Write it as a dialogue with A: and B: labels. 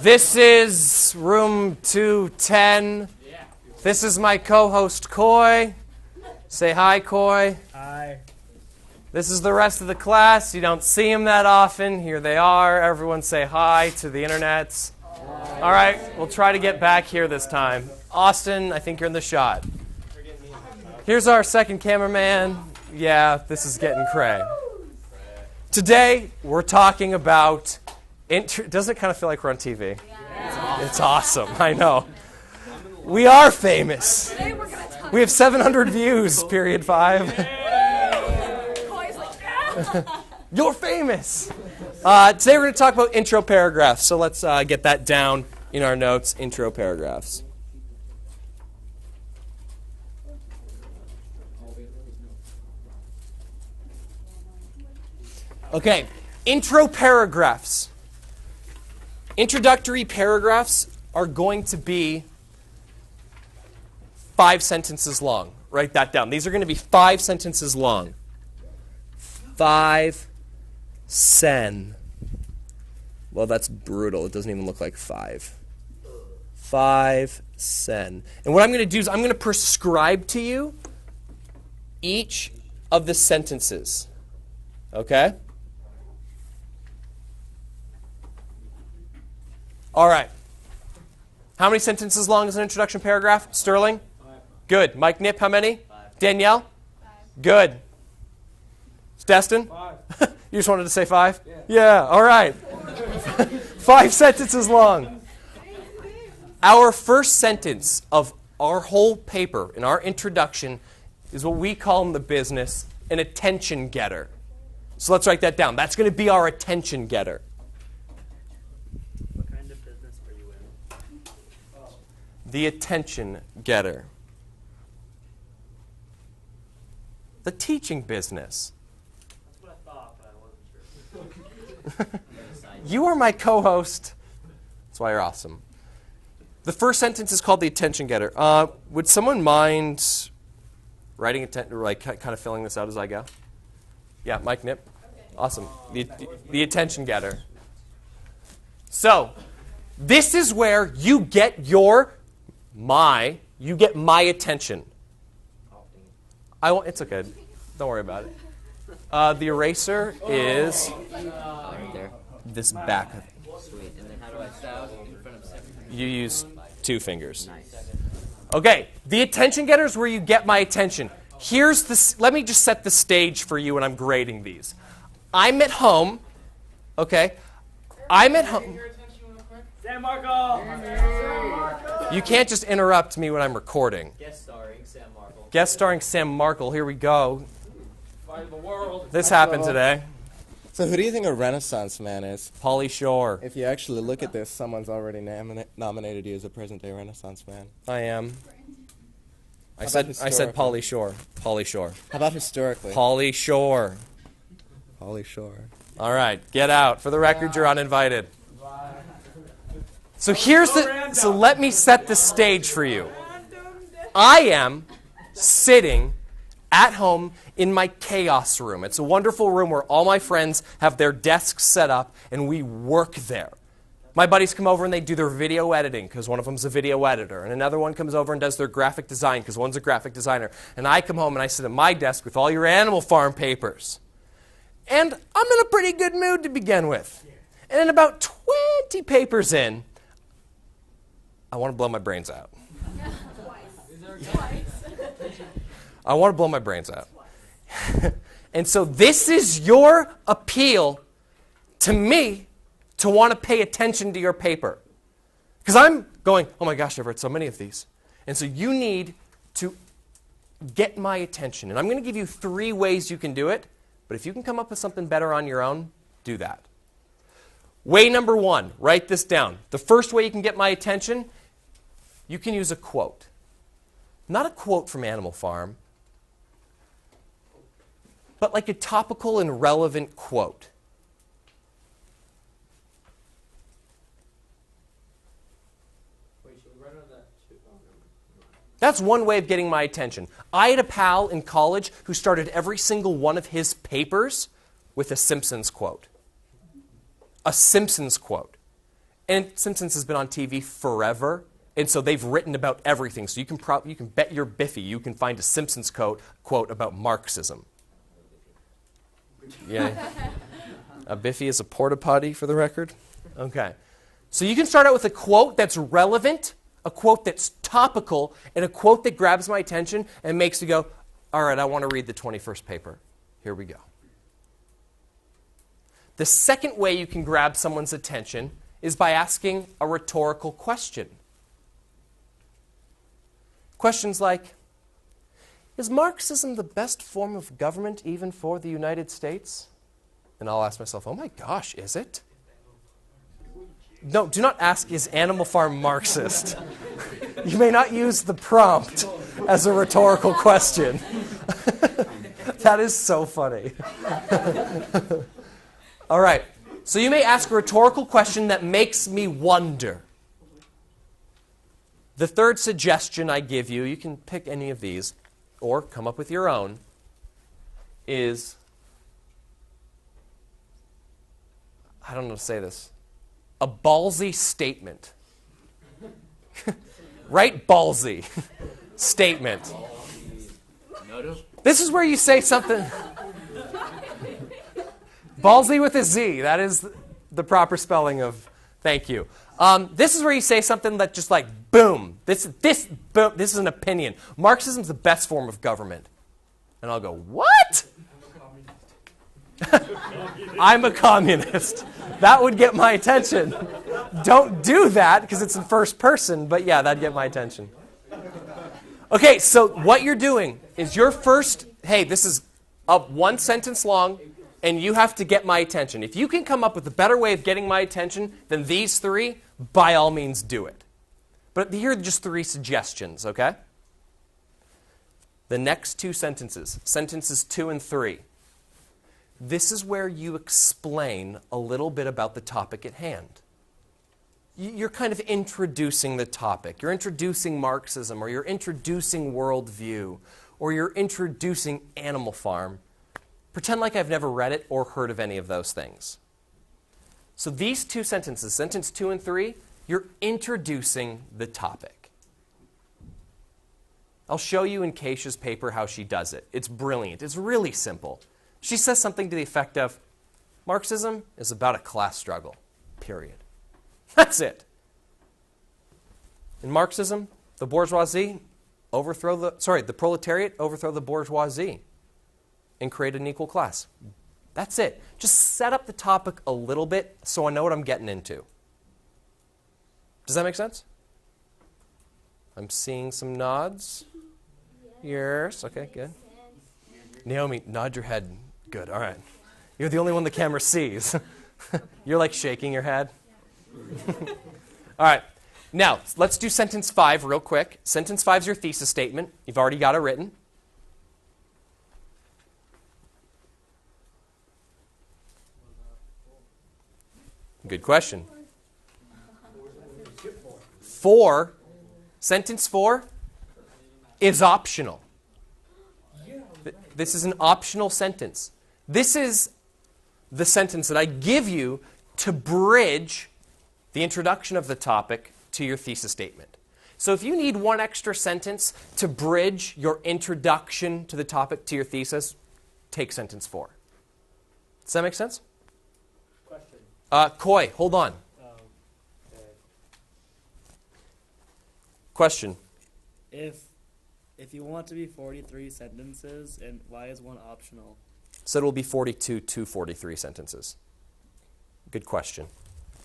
A: This is room 210. This is my co-host, Coy. Say hi, Coy.
B: Hi.
A: This is the rest of the class. You don't see them that often. Here they are. Everyone say hi to the internets. All right, we'll try to get back here this time. Austin, I think you're in the shot. Here's our second cameraman. Yeah, this is getting cray. Today, we're talking about... Doesn't it kind of feel like we're on TV? Yeah. It's awesome, I know. We are famous. We have 700 views, period 5. You're famous. Today we're going to talk about intro paragraphs. So let's get that down in our notes, intro paragraphs. Okay, intro paragraphs. Introductory paragraphs are going to be 5 sentences long. Write that down. These are going to be 5 sentences long. 5 sen. Well, that's brutal. It doesn't even look like 5. 5 sen. And what I'm going to do is I'm going to prescribe to you each of the sentences. Okay? All right. How many sentences long is an introduction paragraph? Sterling?
B: 5.
A: Good. Mike Nip, how many?
B: 5.
A: Danielle? 5. Good. Destin?
B: 5.
A: You just wanted to say 5?
B: Yeah.
A: All right. 5 sentences long. Our first sentence of our whole paper, in our introduction, is what we call in the business an attention getter. So let's write that down. That's going to be our attention getter.
B: What kind of business are you in?
A: The attention getter. The teaching business.
B: That's what I thought, but I wasn't sure.
A: You are my co-host. That's why you're awesome. The first sentence is called the attention getter. Would someone mind writing kind of filling this out as I go? Yeah, Mike Nip. Awesome. The attention getter. So, this is where you get my attention. It's okay. Don't worry about it. The eraser is
C: Right there.
A: this back.
C: Sweet. And then how do I style in front of 7?
A: You use 2 fingers.
C: Nice.
A: Okay, the attention getter is where you get my attention. Here's this. Let me just set the stage for you when I'm grading these. I'm at home. Okay, I'm at home.
B: San Marco!
A: You can't just interrupt me when I'm recording.
C: Guest starring Sam Markle.
A: Guest starring Sam Markle. Here we go.
B: Fight of the world.
A: This happened today.
D: So who do you think a Renaissance man is?
A: Pauly Shore.
D: If you actually look at this, someone's already nominated you as a present-day Renaissance man.
A: I am. I
D: How
A: said
D: about
A: Pauly Shore. Pauly Shore.
D: How about historically?
A: Pauly Shore.
D: Pauly Shore.
A: All right, get out. For the record, you're uninvited. So so let me set the stage for you. I am sitting at home in my chaos room. It's a wonderful room where all my friends have their desks set up and we work there. My buddies come over and they do their video editing because one of them's a video editor. And another one comes over and does their graphic design because one's a graphic designer. And I come home and I sit at my desk with all your Animal Farm papers. And I'm in a pretty good mood to begin with. And then about 20 papers in, I want to blow my brains out. I want to blow my brains out. And so this is your appeal to me to want to pay attention to your paper. Because I'm going, oh my gosh, I've read so many of these. And so you need to get my attention. And I'm going to give you 3 ways you can do it. But if you can come up with something better on your own, do that. Way number 1, write this down. The first way you can get my attention, you can use a quote. Not a quote from Animal Farm, but like a topical and relevant quote.
B: Wait, should we write on that too?
A: That's one way of getting my attention. I had a pal in college who started every single one of his papers with a Simpsons quote. A Simpsons quote. And Simpsons has been on TV forever, and so they've written about everything. So you can bet your Biffy you can find a Simpsons quote about Marxism. Yeah. A Biffy is a porta potty, for the record. Okay. So you can start out with a quote that's relevant, a quote that's topical, and a quote that grabs my attention and makes me go, all right, I want to read the 21st paper. Here we go. The second way you can grab someone's attention is by asking a rhetorical question. Questions like, is Marxism the best form of government even for the United States? And I'll ask myself, oh my gosh, is it? No, do not ask, is Animal Farm Marxist? You may not use the prompt as a rhetorical question. That is so funny. All right, so you may ask a rhetorical question that makes me wonder. The third suggestion I give you, you can pick any of these or come up with your own, is, I don't know how to say this, a ballsy statement. Right? Ballsy. Statement. This is where you say something. Ballsy with a Z. That is the proper spelling of thank you. This is where you say something that just like, boom. This is an opinion. Marxism's the best form of government. And I'll go, what? I'm a communist. That would get my attention. Don't do that because it's in first person, but yeah, that'd get my attention. Okay, so what you're doing is your first, hey, this is one sentence long, and you have to get my attention. If you can come up with a better way of getting my attention than these three, by all means do it. But here are just three suggestions, okay? The next two sentences, sentences 2 and 3. This is where you explain a little bit about the topic at hand. You're kind of introducing the topic. You're introducing Marxism, or you're introducing worldview, or you're introducing Animal Farm. Pretend like I've never read it or heard of any of those things. So these two sentences, sentence 2 and 3, you're introducing the topic. I'll show you in Keisha's paper how she does it. It's brilliant. It's really simple. She says something to the effect of, Marxism is about a class struggle, period. That's it. In Marxism, the proletariat overthrow the bourgeoisie and create an equal class. That's it. Just set up the topic a little bit so I know what I'm getting into. Does that make sense? I'm seeing some nods. Yes. Okay, good. Naomi, nod your head. Good. All right. You're the only one the camera sees. You're like shaking your head. All right. Now, let's do sentence 5 real quick. Sentence 5 is your thesis statement. You've already got it written. Good question. 4, sentence 4 is optional. This is an optional sentence. This is the sentence that I give you to bridge the introduction of the topic to your thesis statement. So if you need one extra sentence to bridge your introduction to the topic to your thesis, take sentence 4. Does that make sense?
B: Question.
A: Coy, hold on.
B: Okay.
A: Question.
E: If you want to be 43 sentences, and why is one optional?
A: So it will be 42 to 43 sentences. Good question.